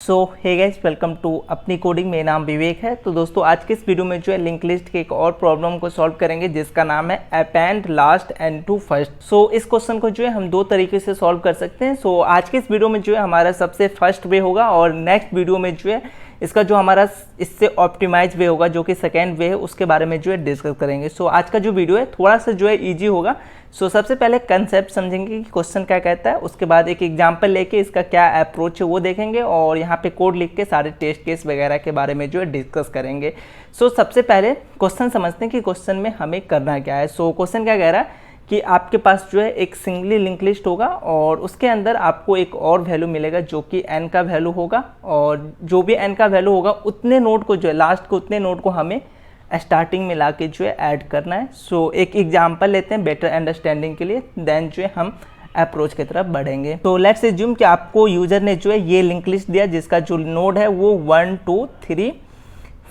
So hey guys, welcome to अपनी coding. मेरा नाम विवेक है। तो दोस्तों आज के इस वीडियो में जो है लिंक लिस्ट के एक और प्रॉब्लम को सॉल्व करेंगे जिसका नाम है append last end to first. So इस क्वेश्चन को जो है हम दो तरीके से सॉल्व कर सकते हैं। सो आज के इस वीडियो में जो है हमारा सबसे फर्स्ट वे होगा और नेक्स्ट वीडियो में जो है इसका जो हमारा इससे ऑप्टिमाइज वे होगा जो कि सेकेंड वे है, उसके बारे में जो है डिस्कस करेंगे। सो आज का जो वीडियो है थोड़ा सा जो है ईजी होगा। सो सबसे पहले कंसेप्ट समझेंगे कि क्वेश्चन क्या कहता है, उसके बाद एक एग्जांपल लेके इसका क्या अप्रोच है वो देखेंगे और यहाँ पे कोड लिख के सारे टेस्ट केस वगैरह के बारे में जो है डिस्कस करेंगे। सो सबसे पहले क्वेश्चन समझते हैं कि क्वेश्चन में हमें करना क्या है। सो क्वेश्चन क्या कह रहा है कि आपके पास जो है एक सिंगली लिंक लिस्ट होगा और उसके अंदर आपको एक और वैल्यू मिलेगा जो कि n का वैल्यू होगा, और जो भी n का वैल्यू होगा उतने नोड को जो है लास्ट को उतने नोड को हमें स्टार्टिंग में ला के जो है ऐड करना है। सो एक एग्जांपल लेते हैं बेटर अंडरस्टैंडिंग के लिए, देन जो है हम अप्रोच की तरफ बढ़ेंगे। तो लेट्स एज्यूम कि आपको यूजर ने जो है ये लिंक लिस्ट दिया जिसका जो नोड है वो 1 2 3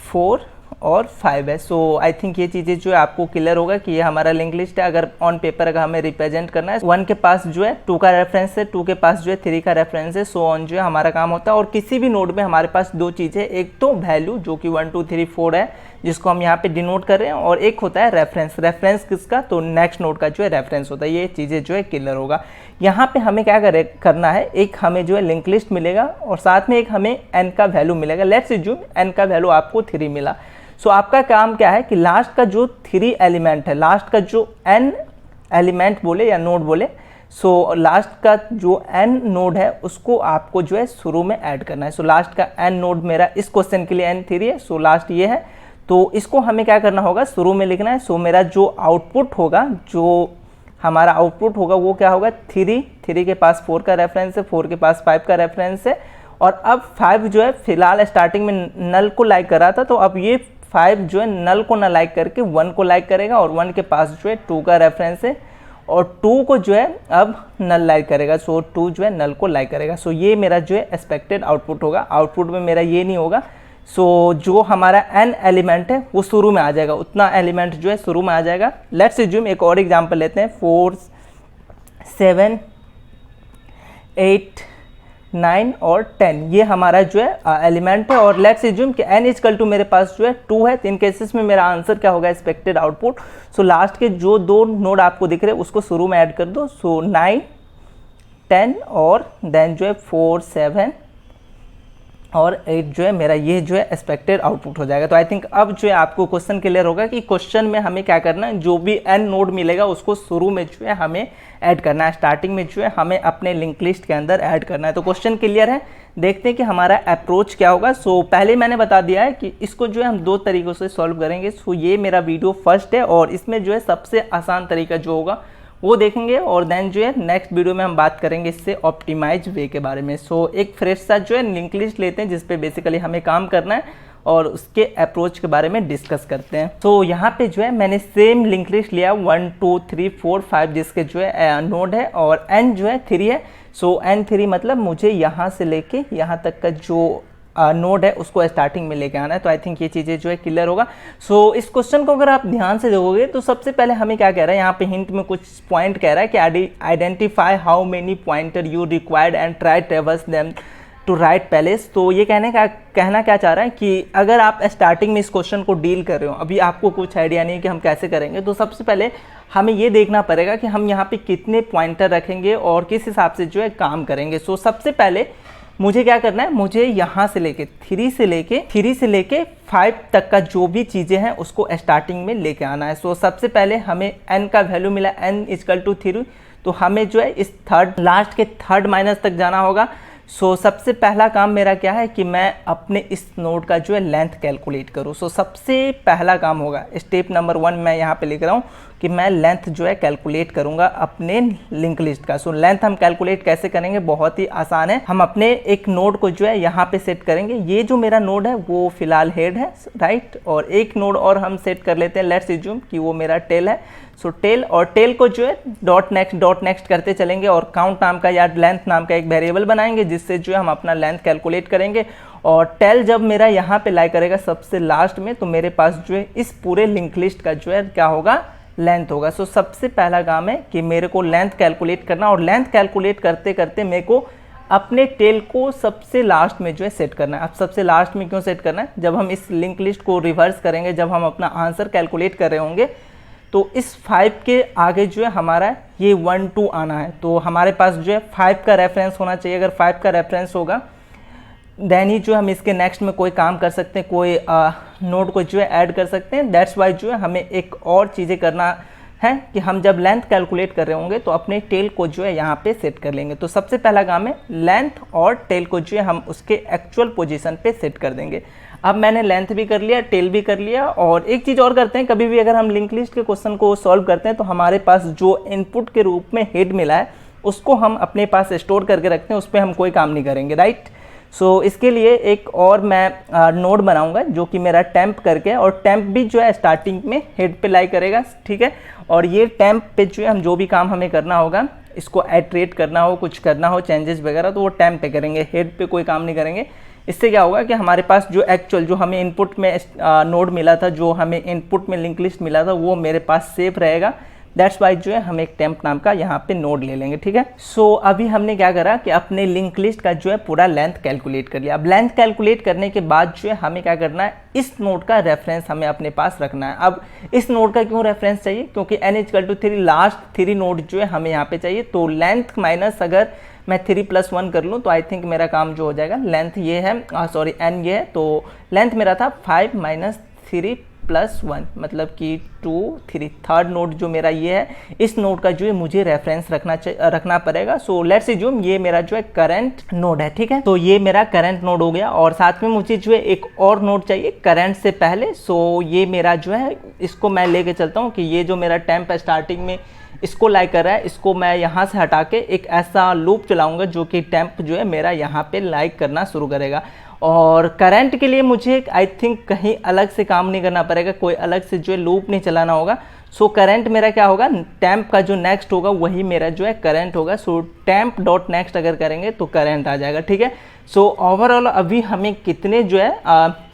4 और 5 है। सो आई थिंक ये चीज़ें जो है आपको क्लियर होगा कि ये हमारा लिंक लिस्ट है। अगर ऑन पेपर अगर हमें रिप्रेजेंट करना है, 1 के पास जो है 2 का रेफरेंस है, 2 के पास जो है 3 का रेफरेंस है, सो ऑन जो है हमारा काम होता है। और किसी भी नोड में हमारे पास दो चीज़ें, एक तो वैल्यू जो कि 1 2 3 4 है जिसको हम यहाँ पे डिनोट कर रहे हैं, और एक होता है रेफरेंस। रेफरेंस किसका? तो नेक्स्ट नोड का जो है रेफरेंस होता है। ये चीज़ें जो है क्लियर होगा। यहाँ पे हमें क्या करना है, एक हमें जो है लिंक लिस्ट मिलेगा और साथ में एक हमें n का वैल्यू मिलेगा। लेट्स एज्यूम n का वैल्यू आपको 3 मिला। सो आपका काम क्या है कि लास्ट का जो 3 एलिमेंट है, लास्ट का जो n एलिमेंट बोले या नोड बोले, सो लास्ट का जो n नोड है उसको आपको जो है शुरू में ऐड करना है। सो लास्ट का n नोड मेरा इस क्वेश्चन के लिए n3 है, सो लास्ट ये है, तो इसको हमें क्या करना होगा, शुरू में लिखना है। सो मेरा जो आउटपुट होगा, जो हमारा आउटपुट होगा वो क्या होगा, 3 के पास 4 का रेफरेंस है, 4 के पास 5 का रेफरेंस है, और अब 5 जो है फिलहाल स्टार्टिंग में नल को लाइक कर रहा था, तो अब ये 5 जो है नल को ना लाइक करके 1 को लाइक करेगा, और 1 के पास जो है 2 का रेफरेंस है और 2 को जो है अब नल लाइक करेगा। सो 2 जो है नल को लाइक करेगा। सो ये मेरा जो है एक्सपेक्टेड आउटपुट होगा। आउटपुट में मेरा ये नहीं होगा। सो जो हमारा n एलिमेंट है वो शुरू में आ जाएगा, उतना एलिमेंट जो है शुरू में आ जाएगा। लेट्स एज्यूम एक और एग्जांपल लेते हैं, 4 7 8 9 और 10 ये हमारा जो है एलिमेंट है। और लेट्स एज्यूम कि n इक्वल टू मेरे पास जो है 2 है। तो इन केसेस में मेरा आंसर क्या होगा, एक्सपेक्टेड आउटपुट। सो लास्ट के जो दो नोड आपको दिख रहे हैं उसको शुरू में ऐड कर दो। सो 9 10 और देन जो है 4 7 और 8 जो है मेरा ये जो है एक्सपेक्टेड आउटपुट हो जाएगा। तो आई थिंक अब जो है आपको क्वेश्चन क्लियर होगा कि क्वेश्चन में हमें क्या करना है, जो भी n नोड मिलेगा उसको शुरू में जो है हमें ऐड करना है, स्टार्टिंग में जो है हमें अपने लिंक लिस्ट के अंदर ऐड करना है। तो क्वेश्चन क्लियर है, देखते हैं कि हमारा अप्रोच क्या होगा। सो पहले मैंने बता दिया है कि इसको जो है हम दो तरीक़ों से सॉल्व करेंगे। सो ये मेरा वीडियो फर्स्ट है और इसमें जो है सबसे आसान तरीका जो होगा वो देखेंगे, और देन जो है नेक्स्ट वीडियो में हम बात करेंगे इससे ऑप्टिमाइज वे के बारे में। सो एक फ्रेश सा जो है लिंक लिस्ट लेते हैं जिस पे बेसिकली हमें काम करना है और उसके अप्रोच के बारे में डिस्कस करते हैं। तो यहाँ पे जो है मैंने सेम लिंक लिस्ट लिया 1 2 3 4 5 जिसके जो है नोड है और n जो है 3 है। सो n3 मतलब मुझे यहाँ से लेके यहाँ तक का जो नोड है उसको स्टार्टिंग में लेके आना है। तो आई थिंक ये चीज़ें जो है क्लियर होगा। सो इस क्वेश्चन को अगर आप ध्यान से देखोगे तो सबसे पहले हमें क्या कह रहा है, यहाँ पे हिंट में कुछ पॉइंट कह रहा है कि identify how many pointer you required and try traverse them to right place. तो ये कहना क्या चाह रहा है कि अगर आप स्टार्टिंग में इस क्वेश्चन को डील कर रहे हो, अभी आपको कुछ आइडिया नहीं है कि हम कैसे करेंगे, तो सबसे पहले हमें ये देखना पड़ेगा कि हम यहाँ पे कितने पॉइंटर रखेंगे और किस हिसाब से जो है काम करेंगे। सो सबसे पहले मुझे क्या करना है, मुझे यहाँ से लेके 3 से लेके 5 तक का जो भी चीज़ें हैं उसको स्टार्टिंग में लेके आना है। सो सबसे पहले हमें n का वैल्यू मिला n इक्वल टू 3, तो हमें जो है इस लास्ट के थर्ड माइनस तक जाना होगा। सो सबसे पहला काम मेरा क्या है कि मैं अपने इस नोड का जो है लेंथ कैलकुलेट करूँ। सो सबसे पहला काम होगा, स्टेप नंबर 1 मैं यहाँ पे लिख रहा हूँ कि मैं लेंथ जो है कैलकुलेट करूँगा अपने लिंक लिस्ट का। सो लेंथ हम कैलकुलेट कैसे करेंगे, बहुत ही आसान है। हम अपने एक नोड को जो है यहाँ पे सेट करेंगे। ये जो मेरा नोड है वो फिलहाल हेड है, राइट, और एक नोड और हम सेट कर लेते हैं। लेट्स एज्यूम कि वो मेरा टेल है। सो टेल, और टेल को जो है डॉट नेक्स्ट करते चलेंगे और काउंट नाम का या लेंथ नाम का एक वेरिएबल बनाएंगे जिससे जो है हम अपना लेंथ कैलकुलेट करेंगे। और टेल जब मेरा यहाँ पे लाई करेगा सबसे लास्ट में, तो मेरे पास जो है इस पूरे लिंक लिस्ट का जो है क्या होगा, लेंथ होगा। सो सबसे पहला काम है कि मेरे को लेंथ कैलकुलेट करना, और लेंथ कैलकुलेट करते करते मेरे को अपने टेल को सबसे लास्ट में जो है सेट करना है। अब सबसे लास्ट में क्यों सेट करना है, जब हम इस लिंक लिस्ट को रिवर्स करेंगे, जब हम अपना आंसर कैलकुलेट कर रहे होंगे तो इस 5 के आगे जो है हमारा ये 1 2 आना है, तो हमारे पास जो है 5 का रेफरेंस होना चाहिए। अगर 5 का रेफरेंस होगा देन ही जो हम इसके नेक्स्ट में कोई काम कर सकते हैं, कोई नोड को जो है ऐड कर सकते हैं। दैट्स वाई जो है हमें एक और चीज़ें करना है कि हम जब लेंथ कैलकुलेट कर रहे होंगे तो अपने टेल को जो है यहाँ पे सेट कर लेंगे। तो सबसे पहला काम है लेंथ और टेल को जो है हम उसके एक्चुअल पोजीशन पे सेट कर देंगे। अब मैंने लेंथ भी कर लिया, टेल भी कर लिया, और एक चीज़ और करते हैं, कभी भी अगर हम लिंक लिस्ट के क्वेश्चन को सॉल्व करते हैं तो हमारे पास जो इनपुट के रूप में हेड मिला है उसको हम अपने पास स्टोर करके रखते हैं, उस पर हम कोई काम नहीं करेंगे, राइट। सो इसके लिए एक और मैं नोड बनाऊंगा जो कि मेरा टेम्प करके, और टेम्प भी जो है स्टार्टिंग में हेड पे लाई करेगा, ठीक है। और ये टेम्प पे जो है हम जो भी काम हमें करना होगा, इसको एट्रेट करना हो, कुछ करना हो, चेंजेस वगैरह, तो वो टेम्प पे करेंगे, हेड पे कोई काम नहीं करेंगे। इससे क्या होगा कि हमारे पास जो एक्चुअल जो हमें इनपुट में नोड मिला था, जो हमें इनपुट में लिंक लिस्ट मिला था, वो मेरे पास सेफ रहेगा। दैट्स वाई जो है हम एक टेम्प नाम का यहाँ पे नोड ले लेंगे, ठीक है। सो अभी हमने क्या करा कि अपने लिंक लिस्ट का जो है पूरा लेंथ कैलकुलेट कर लिया। अब लेंथ कैलकुलेट करने के बाद जो है हमें क्या करना है, इस नोड का रेफरेंस हमें अपने पास रखना है। अब इस नोड का क्यों रेफरेंस चाहिए, क्योंकि n=3 लास्ट 3 नोड जो है हमें यहाँ पे चाहिए। तो लेंथ माइनस अगर मैं 3 + 1 कर लूँ तो आई थिंक मेरा काम जो हो जाएगा, लेंथ ये है, सॉरी n ये है, तो लेंथ मेरा था 5 - 3 + 1 मतलब कि 2 3। थर्ड नोड जो मेरा ये है, इस नोड का जो है मुझे रेफरेंस रखना पड़ेगा। सो लेट्स अज्यूम ये मेरा जो है करंट नोड है, ठीक है। तो ये मेरा करंट नोड हो गया, और साथ में मुझे जो है एक और नोड चाहिए करंट से पहले। सो ये मेरा जो है, इसको मैं लेके चलता हूँ कि ये जो मेरा टेम्प है स्टार्टिंग में इसको लाइक कर रहा है, इसको मैं यहाँ से हटा के एक ऐसा लूप चलाऊंगा जो कि टेम्प जो है मेरा यहाँ पे लाइक करना शुरू करेगा। और करंट के लिए मुझे आई थिंक कहीं अलग से काम नहीं करना पड़ेगा, कोई अलग से जो है लूप नहीं चलाना होगा। सो करंट मेरा क्या होगा, टेम्प का जो नेक्स्ट होगा वही मेरा जो है करंट होगा। सो टेम्प डॉट नेक्स्ट अगर करेंगे तो करंट आ जाएगा, ठीक है। सो ओवरऑल अभी हमें कितने जो है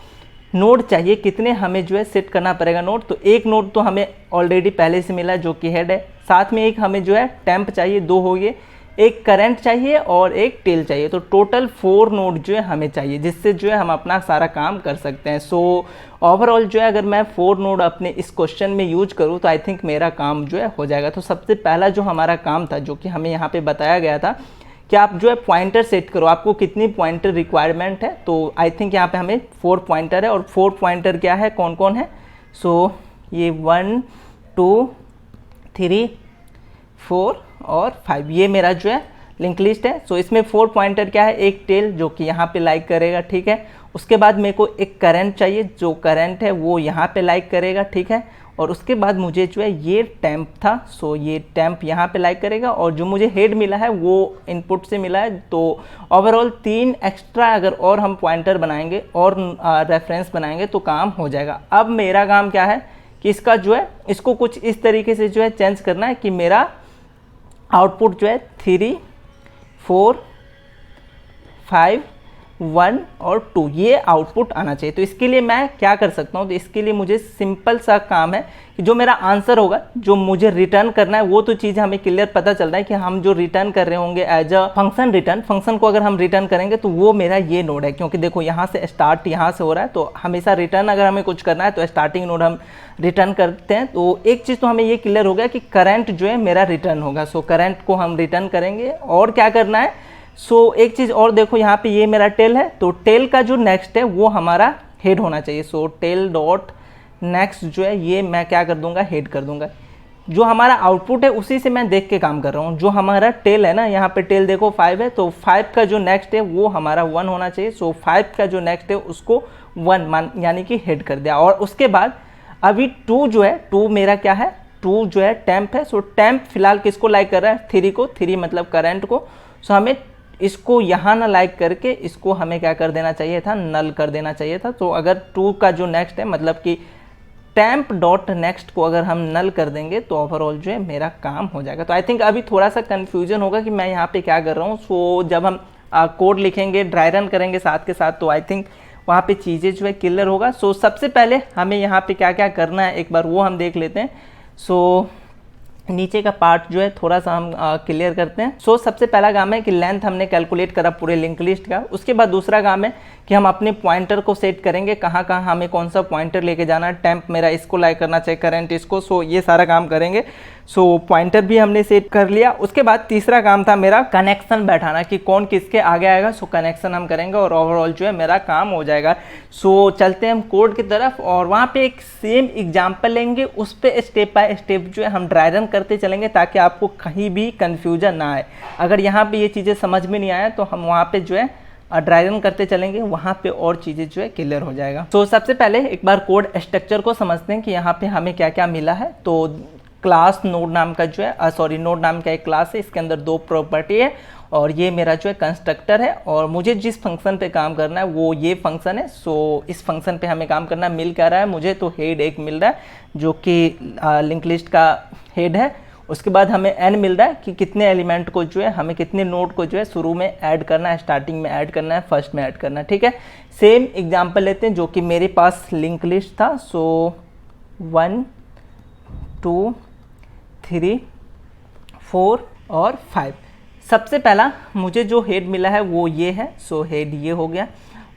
नोड चाहिए, कितने हमें जो है सेट करना पड़ेगा नोड। तो एक नोड तो हमें ऑलरेडी पहले से मिला जो कि हेड है, साथ में एक हमें जो है टेम्प चाहिए, 2 हो गए, एक करंट चाहिए और एक टेल चाहिए। तो टोटल 4 नोड जो है हमें चाहिए, जिससे जो है हम अपना सारा काम कर सकते हैं। सो ओवरऑल जो है अगर मैं 4 नोड अपने इस क्वेश्चन में यूज करूँ तो आई थिंक मेरा काम जो है हो जाएगा। तो सबसे पहला जो हमारा काम था, जो कि हमें यहाँ पे बताया गया था कि आप जो है पॉइंटर सेट करो, आपको कितनी पॉइंटर रिक्वायरमेंट है। तो आई थिंक यहाँ पे हमें 4 पॉइंटर है, और 4 पॉइंटर क्या है, कौन कौन है। सो ये 1 2 3 4 और 5, ये मेरा जो है लिंक लिस्ट है। सो इसमें 4 पॉइंटर क्या है, एक टेल जो कि यहाँ पे लाइक करेगा, ठीक है। उसके बाद मेरे को एक करंट चाहिए, जो करंट है वो यहाँ पे लाइक करेगा, ठीक है। और उसके बाद मुझे जो है ये टेम्प था, सो ये टेम्प यहाँ पे लाइक करेगा, और जो मुझे हेड मिला है वो इनपुट से मिला है। तो ओवरऑल 3 एक्स्ट्रा अगर और हम पॉइंटर बनाएंगे और रेफरेंस बनाएंगे तो काम हो जाएगा। अब मेरा काम क्या है कि इसका जो है, इसको कुछ इस तरीके से जो है चेंज करना है कि मेरा आउटपुट जो है 3 4 5 1 और 2 ये आउटपुट आना चाहिए। तो इसके लिए मैं क्या कर सकता हूँ, तो इसके लिए मुझे सिंपल सा काम है कि जो मेरा आंसर होगा, जो मुझे रिटर्न करना है, वो तो चीज़ हमें क्लियर पता चल रहा है कि हम जो रिटर्न कर रहे होंगे as a function return, function को अगर हम रिटर्न करेंगे तो वो मेरा ये नोड है। क्योंकि देखो यहाँ से स्टार्ट यहाँ से हो रहा है, तो हमेशा रिटर्न अगर हमें कुछ करना है तो स्टार्टिंग नोड हम रिटर्न करते हैं। तो एक चीज़ तो हमें ये क्लियर हो गया कि करंट जो है मेरा रिटर्न होगा। सो करंट को हम रिटर्न करेंगे, और क्या करना है, सो एक चीज़ और देखो, यहाँ पे ये मेरा टेल है, तो टेल का जो नेक्स्ट है वो हमारा हेड होना चाहिए। सो टेल डॉट नेक्स्ट जो है ये मैं क्या कर दूंगा, हेड कर दूंगा। जो हमारा आउटपुट है उसी से मैं देख के काम कर रहा हूँ। जो हमारा टेल है ना, यहाँ पे टेल देखो 5 है, तो 5 का जो नेक्स्ट है वो हमारा 1 होना चाहिए। सो 5 का जो नेक्स्ट है उसको 1 मान यानी कि हेड कर दिया। और उसके बाद अभी 2 जो है, 2 मेरा क्या है, 2 जो है टेम्प है। सो टेम्प फिलहाल किसको लाइक कर रहा है, 3 को, 3 मतलब करंट को। सो हमें इसको यहाँ ना लाइक करके इसको हमें क्या कर देना चाहिए था, नल कर देना चाहिए था। तो अगर 2 का जो नेक्स्ट है, मतलब कि टेम्प डॉट नेक्स्ट को अगर हम नल कर देंगे तो ओवरऑल जो है मेरा काम हो जाएगा। तो आई थिंक अभी थोड़ा सा कन्फ्यूजन होगा कि मैं यहाँ पे क्या कर रहा हूँ। सो जब हम कोड लिखेंगे, ड्राई रन करेंगे साथ के साथ, तो आई थिंक वहाँ पे चीज़ें जो है क्लियर होगा। सो सबसे पहले हमें यहाँ पे क्या क्या करना है एक बार वो हम देख लेते हैं। सो नीचे का पार्ट जो है थोड़ा सा हम क्लियर करते हैं। सो सबसे पहला काम है कि लेंथ हमने कैलकुलेट करा पूरे लिंक लिस्ट का। उसके बाद दूसरा काम है कि हम अपने पॉइंटर को सेट करेंगे, कहाँ कहाँ हमें कौन सा पॉइंटर लेके जाना है, टेम्प मेरा इसको लाइक करना चाहिए, करंट इसको। सो ये सारा काम करेंगे। सो पॉइंटर भी हमने सेट कर लिया। उसके बाद तीसरा काम था मेरा कनेक्शन बैठाना कि कौन किसके आगे आएगा। सो कनेक्शन हम करेंगे और ओवरऑल जो है मेरा काम हो जाएगा। सो चलते हैं हम कोड की तरफ और वहाँ पे एक सेम एग्जाम्पल लेंगे, उस पर स्टेप बाय स्टेप जो है हम ड्राई रन करते चलेंगे ताकि आपको कहीं भी कन्फ्यूजन ना आए। अगर यहाँ पे ये चीज़ें समझ में नहीं आया तो हम वहाँ पे जो है ड्राई रन करते चलेंगे, वहाँ पे और चीज़ें जो है क्लियर हो जाएगा। तो सबसे पहले एक बार कोड स्ट्रक्चर को समझते हैं कि यहाँ पे हमें क्या क्या मिला है। तो क्लास नोड नाम का जो है नोड नाम का एक क्लास है, इसके अंदर 2 प्रॉपर्टी है और ये मेरा जो है कंस्ट्रक्टर है और मुझे जिस फंक्शन पे काम करना है वो ये फंक्शन है। सो इस फंक्शन पे हमें काम करना मिल क्या रहा है मुझे, तो हेड एक मिल रहा है जो कि लिंक लिस्ट का हेड है। उसके बाद हमें n मिल रहा है कि कितने एलिमेंट को जो है हमें कितने नोड को जो है शुरू में ऐड करना है, स्टार्टिंग में ऐड करना है, फर्स्ट में ऐड करना है। ठीक है, सेम एग्जांपल लेते हैं जो कि मेरे पास लिंक लिस्ट था। सो 1 2 3 4 और 5। सबसे पहला मुझे जो हेड मिला है वो ये है। सो हेड ये हो गया।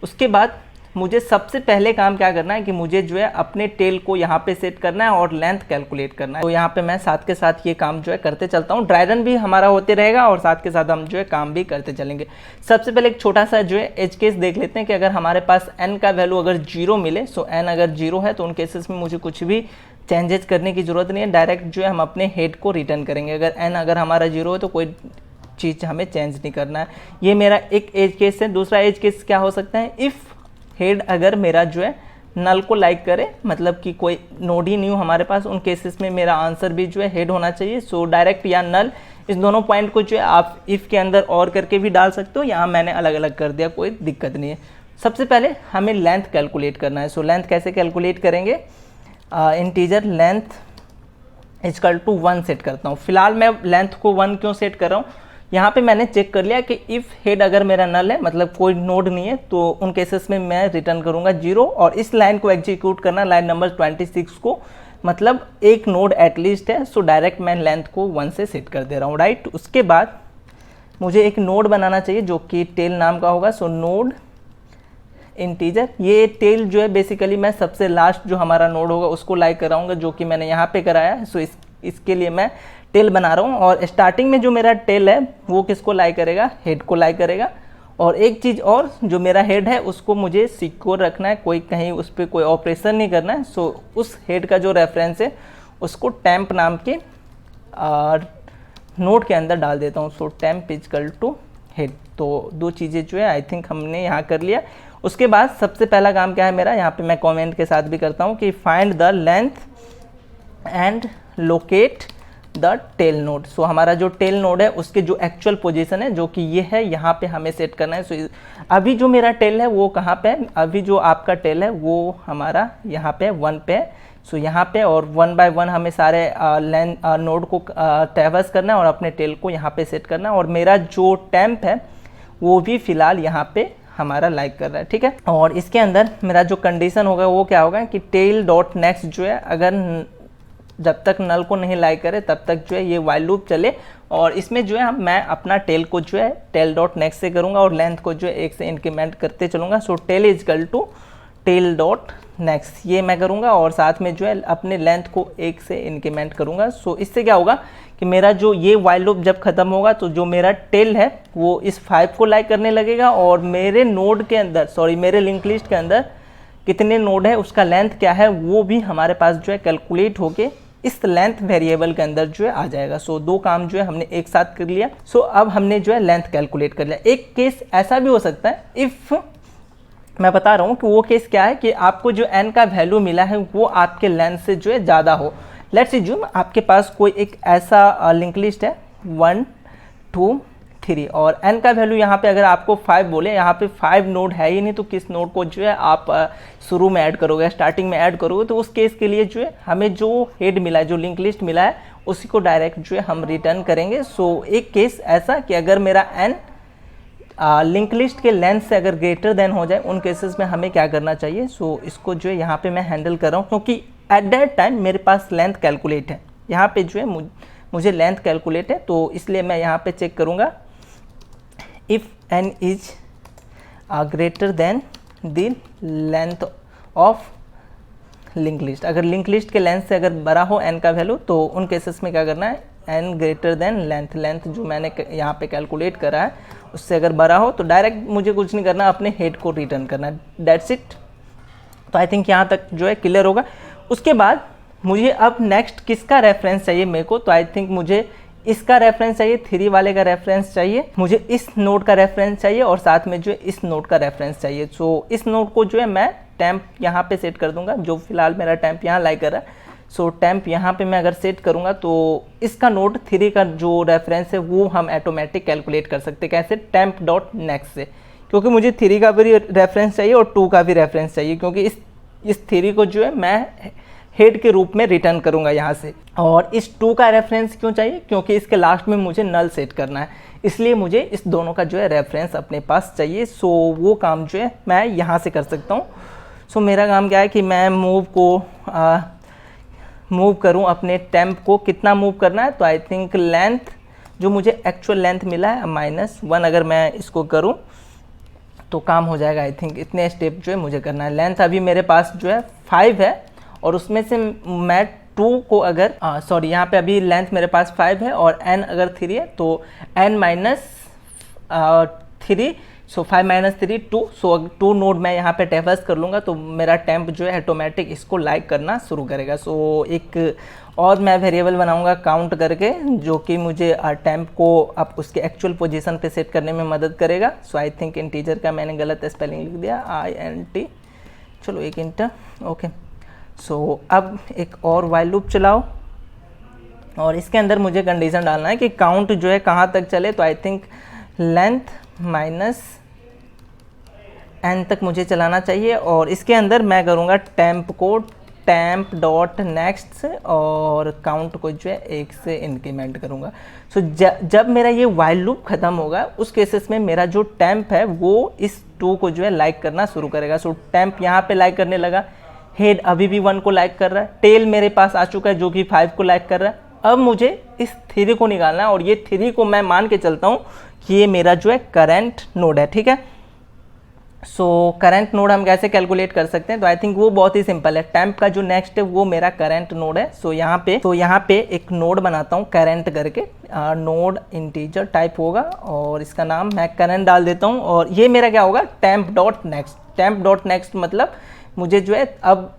उसके बाद मुझे सबसे पहले काम क्या करना है कि मुझे जो है अपने टेल को यहाँ पे सेट करना है और लेंथ कैलकुलेट करना है। तो यहाँ पे मैं साथ के साथ ये काम जो है करते चलता हूँ। ड्राई रन भी हमारा होते रहेगा और साथ के साथ हम जो है काम भी करते चलेंगे। सबसे पहले एक छोटा सा जो है एज केस देख लेते हैं कि अगर हमारे पास n का वैल्यू अगर 0 मिले, सो n अगर 0 है तो उन केसेस में मुझे कुछ भी चेंजेस करने की ज़रूरत नहीं है, डायरेक्ट जो है हम अपने हेड को रिटर्न करेंगे। अगर n अगर हमारा 0 है तो कोई चीज़ हमें चेंज नहीं करना है। ये मेरा एक एज केस है। दूसरा एज केस क्या हो सकता है, इफ़ हेड अगर मेरा जो है नल को लाइक करे, मतलब कि कोई नोड ही नहीं हो हमारे पास, उन केसेस में मेरा आंसर भी जो है हेड होना चाहिए। सो डायरेक्ट या नल, इस दोनों पॉइंट को जो है आप इफ़ के अंदर और करके भी डाल सकते हो, यहाँ मैंने अलग अलग कर दिया, कोई दिक्कत नहीं है। सबसे पहले हमें लेंथ कैलकुलेट करना है। सो लेंथ कैसे कैलकुलेट करेंगे, integer length equal to 1 set करता हूँ। फिलहाल मैं लेंथ को 1 क्यों सेट कर रहा हूँ, यहाँ पे मैंने चेक कर लिया कि इफ़ हेड अगर मेरा नल है, मतलब कोई नोड नहीं है, तो उन केसेस में मैं रिटर्न करूँगा 0 और इस लाइन को एग्जीक्यूट करना, लाइन नंबर 26 को, मतलब एक नोड एटलीस्ट है। सो डायरेक्ट मैं लेंथ को 1 से सेट कर दे रहा हूँ, राइट। उसके बाद मुझे एक नोड बनाना चाहिए जो कि टेल नाम का होगा। सो नोड इंटीजर, ये टेल जो है बेसिकली मैं सबसे लास्ट जो हमारा नोड होगा उसको लाइक कराऊंगा, जो कि मैंने यहाँ पे कराया है। सो इसके लिए मैं टेल बना रहा हूँ और स्टार्टिंग में जो मेरा टेल है वो किसको लाइक करेगा, हेड को लाइक करेगा। और एक चीज़ और, जो मेरा हेड है उसको मुझे सिक्योर रखना है, कोई कहीं उस पर कोई ऑपरेशन नहीं करना है। सो उस हेड का जो रेफरेंस है उसको टेम्प नाम के नोड के अंदर डाल देता हूँ। सो टेम्प इक्वल टू हेड। तो 2 चीज़ें जो है आई थिंक हमने यहाँ कर लिया। उसके बाद सबसे पहला काम क्या है मेरा, यहाँ पे मैं कमेंट के साथ भी करता हूँ कि find the length and locate the tail node. So हमारा जो टेल नोड है उसके जो एक्चुअल पोजीशन है जो कि ये है, यहाँ पे हमें सेट करना है। सो अभी जो मेरा टेल है वो कहाँ पे है, अभी जो आपका टेल है वो हमारा यहाँ पे 1 पे है। सो यहाँ पे और 1 बाय 1 हमें सारे नोड को ट्रैवर्स करना है और अपने टेल को यहाँ पे सेट करना है। और मेरा जो टेम्प है वो भी फिलहाल यहाँ पे हमारा लाइक कर रहा है, ठीक है। और इसके अंदर मेरा जो कंडीशन होगा वो क्या होगा कि टेल डॉट नेक्स्ट जो है, अगर जब तक नल को नहीं लाइक करे तब तक जो है ये वाइल लूप चले। और इसमें जो है मैं अपना टेल को जो है टेल डॉट नेक्स्ट से करूँगा और लेंथ को जो है 1 से इंक्रीमेंट करते चलूँगा। So tail is equal to tail dot next, ये मैं करूँगा और साथ में जो है अपने लेंथ को 1 से इंक्रीमेंट करूँगा। सो इससे क्या होगा कि मेरा जो ये वाइल लूप जब खत्म होगा तो जो मेरा टेल है वो इस 5 को लाइक करने लगेगा और मेरे नोड के अंदर, मेरे लिंक लिस्ट के अंदर कितने नोड है उसका लेंथ क्या है वो भी हमारे पास जो है कैलकुलेट होके इस लेंथ वेरिएबल के अंदर जो है आ जाएगा। सो 2 काम जो है हमने एक साथ कर लिया। सो अब हमने जो है लेंथ कैलकुलेट कर लिया। एक केस ऐसा भी हो सकता है, इफ़ मैं बता रहा हूँ कि वो केस क्या है कि आपको जो n का वैल्यू मिला है वो आपके लेंथ से जो है ज़्यादा हो। लेट्स अज्यूम आपके पास कोई एक ऐसा लिंक लिस्ट है 1 2 3 और n का वैल्यू यहाँ पे अगर आपको 5 बोले, यहाँ पे 5 नोड है ही नहीं, तो किस नोड को जो है आप शुरू में ऐड करोगे, स्टार्टिंग में ऐड करोगे। तो उस केस के लिए जो है हमें जो हेड मिला है, जो लिंक लिस्ट मिला है, उसी को डायरेक्ट जो है हम रिटर्न करेंगे। सो एक केस ऐसा कि अगर मेरा n लिंक लिस्ट के लेंथ से अगर ग्रेटर देन हो जाए, उन केसेस में हमें क्या करना चाहिए। सो इसको जो है यहाँ पे मैं हैंडल कर रहा हूँ क्योंकि एट दैट टाइम मेरे पास लेंथ कैलकुलेट है। यहाँ पे जो है मुझे लेंथ कैलकुलेट है, तो इसलिए मैं यहाँ पे चेक करूँगा if n is greater than the length of link list. अगर लिंक लिस्ट के लेंथ से अगर बड़ा हो n का वैल्यू, तो उन केसेस में क्या करना है, n ग्रेटर देन लेंथ जो मैंने यहाँ पे कैलकुलेट करा है उससे अगर बड़ा हो तो डायरेक्ट मुझे कुछ नहीं करना, अपने हेड को रिटर्न करना है, दैट्स इट। तो आई थिंक यहाँ तक जो है क्लियर होगा। उसके बाद मुझे अब नेक्स्ट किसका रेफरेंस चाहिए मेरे को, तो आई थिंक मुझे इसका रेफरेंस चाहिए, 3 वाले का रेफरेंस चाहिए, मुझे इस नोड का रेफरेंस चाहिए और साथ में जो है इस नोड का रेफरेंस चाहिए। सो इस नोड को जो है मैं टैंप यहाँ पे सेट कर दूंगा, जो फिलहाल मेरा टैंप यहाँ लाई कर रहा है। सो टैंप यहाँ पे मैं अगर सेट करूँगा तो इसका नोड 3 का जो रेफरेंस है वो हम ऑटोमेटिक कैलकुलेट कर सकते हैं। कैसे, टैंप डॉट नेक्स्ट से, क्योंकि मुझे 3 का भी रेफरेंस चाहिए और 2 का भी रेफरेंस चाहिए, क्योंकि इस 3 को जो है मैं हेड के रूप में रिटर्न करूंगा यहाँ से। और इस 2 का रेफरेंस क्यों चाहिए, क्योंकि इसके लास्ट में मुझे नल सेट करना है, इसलिए मुझे इस दोनों का जो है रेफरेंस अपने पास चाहिए। सो वो काम जो है मैं यहाँ से कर सकता हूँ। सो मेरा काम क्या है कि मैं मूव करूँ अपने टैंप को, कितना मूव करना है, तो आई थिंक लेंथ जो मुझे एक्चुअल लेंथ मिला है -1 अगर मैं इसको करूँ तो काम हो जाएगा। आई थिंक इतने स्टेप जो है मुझे करना है। लेंथ अभी मेरे पास जो है 5 है और उसमें से मैं 2 को अगर सॉरी यहाँ पे अभी लेंथ मेरे पास 5 है और n अगर 3 है तो n - 3, सो 5 - 3 2। सो 2 नोड मैं यहाँ पे ट्रैवर्स कर लूँगा तो मेरा टैंप जो है ऑटोमेटिक इसको लाइक करना शुरू करेगा। सो एक और मैं वेरिएबल बनाऊँगा काउंट करके, जो कि मुझे टैंप को अब उसके एक्चुअल पोजीशन पे सेट करने में मदद करेगा। सो आई थिंक इंटीजर का मैंने गलत स्पेलिंग लिख दिया, INT, चलो एक इंटर, ओके। सो अब एक और वाइल लूप चलाओ और इसके अंदर मुझे कंडीशन डालना है कि काउंट जो है कहाँ तक चले, तो आई थिंक लेंथ -n तक मुझे चलाना चाहिए। और इसके अंदर मैं करूँगा टैंप को टैंप डॉट नेक्स्ट और काउंट को जो है 1 से इंक्रीमेंट करूँगा। सो जब मेरा ये वाइल लूप ख़त्म होगा उस केसेस में मेरा जो टैंप है वो इस 2 को जो है लाइक करना शुरू करेगा। सो टैंप यहाँ पे लाइक करने लगा, हेड अभी भी 1 को लाइक कर रहा है, टेल मेरे पास आ चुका है जो कि 5 को लाइक कर रहा है। अब मुझे इस 3 को निकालना है और ये 3 को मैं मान के चलता हूँ कि ये मेरा जो है करंट नोड है, ठीक है। सो करंट नोड हम कैसे कैलकुलेट कर सकते हैं, तो आई थिंक वो बहुत ही सिंपल है। टैंप का जो नेक्स्ट है वो मेरा करंट नोड है। सो यहाँ पे एक नोड बनाता हूँ करंट करके, नोड इंटीजर टाइप होगा और इसका नाम मैं करंट डाल देता हूँ और ये मेरा क्या होगा, टैंप डॉट नेक्स्ट। टैंप डॉट नेक्स्ट मतलब मुझे जो है अब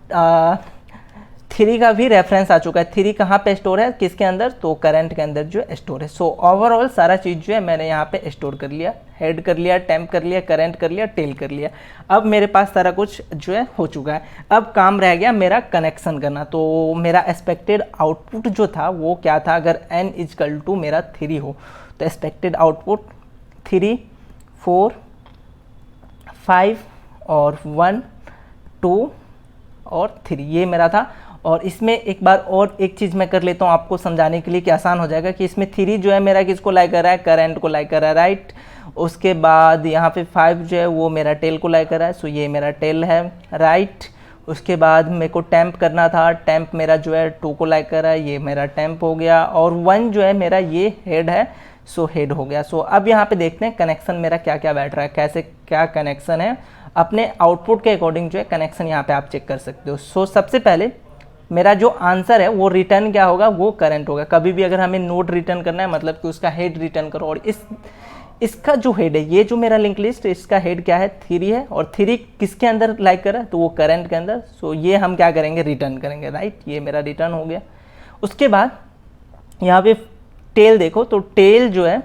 3 का भी रेफरेंस आ चुका है। 3 कहाँ पे स्टोर है, किसके अंदर, तो करंट के अंदर जो है स्टोर है। सो ओवरऑल सारा चीज़ जो है मैंने यहाँ पे स्टोर कर लिया, हेड कर लिया, टैंप कर लिया, करंट कर लिया, टेल कर लिया। अब मेरे पास सारा कुछ जो है हो चुका है। अब काम रह गया मेरा कनेक्शन करना। तो मेरा एक्सपेक्टेड आउटपुट जो था वो क्या था, अगर n = मेरा 3 हो तो एक्सपेक्टेड आउटपुट 3, 4, 5 और 1, 2 और 3 ये मेरा था। और इसमें एक बार और एक चीज़ मैं कर लेता हूँ आपको समझाने के लिए कि आसान हो जाएगा, कि इसमें 3 जो है मेरा किसको लाइक कर रहा है, करंट को लाइक कर रहा है, राइट। उसके बाद यहाँ पे 5 जो है वो मेरा टेल को लाइक कर रहा है, सो ये मेरा टेल है, राइट। उसके बाद मेरे को टैंप करना था, टैंप मेरा जो है 2 को लाइक कर रहा है, ये मेरा टैंप हो गया। और 1 जो है मेरा ये हेड है, सो हेड हो गया। सो अब यहाँ पे देखते हैं कनेक्शन मेरा क्या क्या बैठ रहा है, कैसे क्या कनेक्शन है। अपने आउटपुट के अकॉर्डिंग जो है कनेक्शन यहाँ पे आप चेक कर सकते हो। सो सबसे पहले मेरा जो आंसर है वो रिटर्न क्या होगा, वो करंट होगा। कभी भी अगर हमें नोड रिटर्न करना है मतलब कि उसका हेड रिटर्न करो, और इसका जो हेड है, ये जो मेरा लिंक लिस्ट इसका हेड क्या है, 3 है, और 3 किसके अंदर लाइक कर रहा है, तो वो करंट के अंदर। सो ये हम क्या करेंगे, रिटर्न करेंगे, राइट। ये मेरा रिटर्न हो गया। उसके बाद यहाँ पे टेल देखो, तो टेल जो है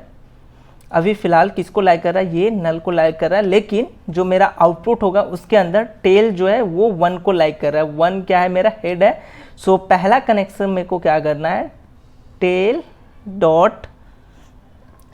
अभी फ़िलहाल किसको लाइक कर रहा है, ये नल को लाइक कर रहा है, लेकिन जो मेरा आउटपुट होगा उसके अंदर टेल जो है वो 1 को लाइक कर रहा है। 1 क्या है, मेरा हेड है। सो पहला कनेक्शन मेरे को क्या करना है, टेल डॉट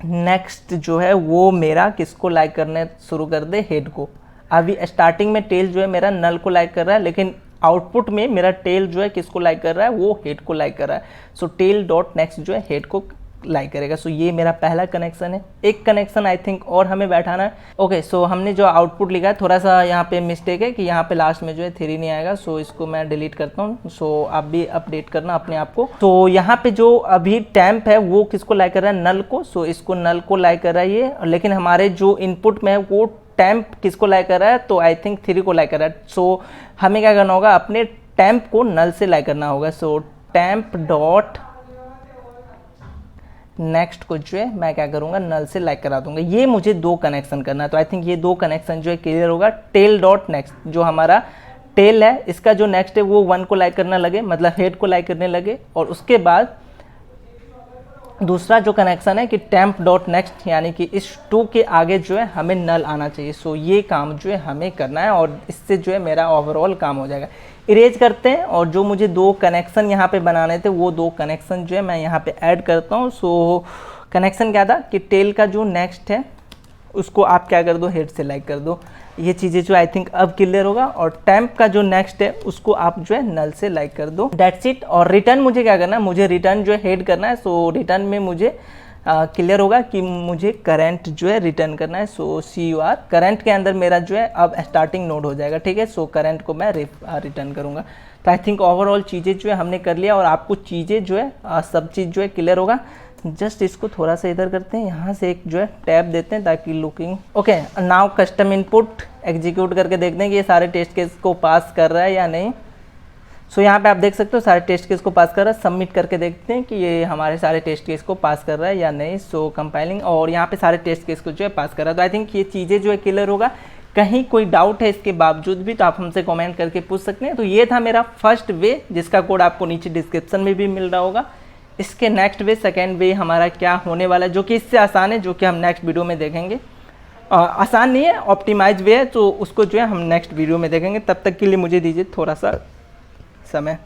नेक्स्ट जो है वो मेरा किसको लाइक करने शुरू कर दे, हेड को। अभी स्टार्टिंग में टेल जो है मेरा नल को लाइक कर रहा है, लेकिन आउटपुट में मेरा टेल जो है किसको लाइक कर रहा है, वो हेड को लाइक कर रहा है। सो टेल डॉट नेक्स्ट जो है हेड को लाइक करेगा। सो ये मेरा पहला कनेक्शन है। एक कनेक्शन आई थिंक और हमें बैठाना है। ओके, सो हमने जो आउटपुट लिखा है थोड़ा सा यहाँ पे मिस्टेक है कि यहाँ पे लास्ट में जो है 3 नहीं आएगा। सो इसको मैं डिलीट करता हूँ। सो आप भी अपडेट करना अपने आप को। तो यहाँ पे जो अभी टेम्प है वो किसको लाइक कर रहा है, नल को। सो इसको नल को लाइक कर रहा है ये, लेकिन हमारे जो इनपुट में है वो टेम्प किसको लाइक कर रहा है, तो आई थिंक 3 को लाइक कर रहा है। सो हमें क्या करना होगा, अपने टेम्प को नल से लाइक करना होगा। सो टेम्प डॉट नेक्स्ट को जो है मैं क्या करूंगा, नल से लाइक करा दूंगा। ये मुझे 2 कनेक्शन करना है, तो आई थिंक ये 2 कनेक्शन जो है क्लियर होगा। टेल डॉट नेक्स्ट, जो हमारा टेल है इसका जो नेक्स्ट है वो 1 को लाइक करना लगे, मतलब हेड को लाइक करने लगे। और उसके बाद दूसरा जो कनेक्शन है कि टेम्प डॉट नेक्स्ट, यानी कि इस 2 के आगे जो है हमें नल आना चाहिए। सो ये काम जो है हमें करना है और इससे जो है मेरा ओवरऑल काम हो जाएगा। इरेज करते हैं और जो मुझे 2 कनेक्शन यहाँ पे बनाने थे वो 2 कनेक्शन जो है मैं यहाँ पे ऐड करता हूँ। सो कनेक्शन क्या था कि टेल का जो नेक्स्ट है उसको आप क्या कर दो, हेड से लाइक कर दो। ये चीज़ें जो आई थिंक अब क्लियर होगा। और टेम्प का जो नेक्स्ट है उसको आप जो है नल से लाइक कर दो। That's it. और रिटर्न मुझे क्या करना है, मुझे रिटर्न जो है हेड करना है। सो रिटर्न में मुझे क्लियर होगा कि मुझे करंट जो है रिटर्न करना है। सो CUR करंट के अंदर मेरा जो है अब स्टार्टिंग नोड हो जाएगा, ठीक है। सो करंट को मैं रिटर्न करूँगा। तो आई थिंक ओवरऑल चीज़ें जो है हमने कर लिया और आपको चीज़ें जो है सब चीज़ जो है क्लियर होगा। जस्ट इसको थोड़ा सा इधर करते हैं, यहाँ से एक जो है टैब देते हैं ताकि looking okay. Now custom input execute करके देखते हैं कि ये सारे टेस्ट केस को पास कर रहा है या नहीं। सो यहाँ पे आप देख सकते हो सारे टेस्ट केस को पास कर रहा है। सबमिट करके देखते हैं कि ये हमारे सारे टेस्ट केस को पास कर रहा है या नहीं। सो कंपाइलिंग, और यहाँ पे सारे टेस्ट केस को जो है पास कर रहा है। तो आई थिंक ये चीज़ें जो है क्लियर होगा। कहीं कोई डाउट है इसके बावजूद भी तो आप हमसे कमेंट करके पूछ सकते हैं। तो ये था मेरा फर्स्ट वे, जिसका कोड आपको नीचे डिस्क्रिप्शन में भी मिल रहा होगा। इसके नेक्स्ट वे, सेकेंड वे हमारा क्या होने वाला है, जो कि इससे आसान है, जो कि हम नेक्स्ट वीडियो में देखेंगे। आसान नहीं है, ऑप्टिमाइज वे है, तो उसको जो है हम नेक्स्ट वीडियो में देखेंगे। तब तक के लिए मुझे दीजिए थोड़ा सा समय।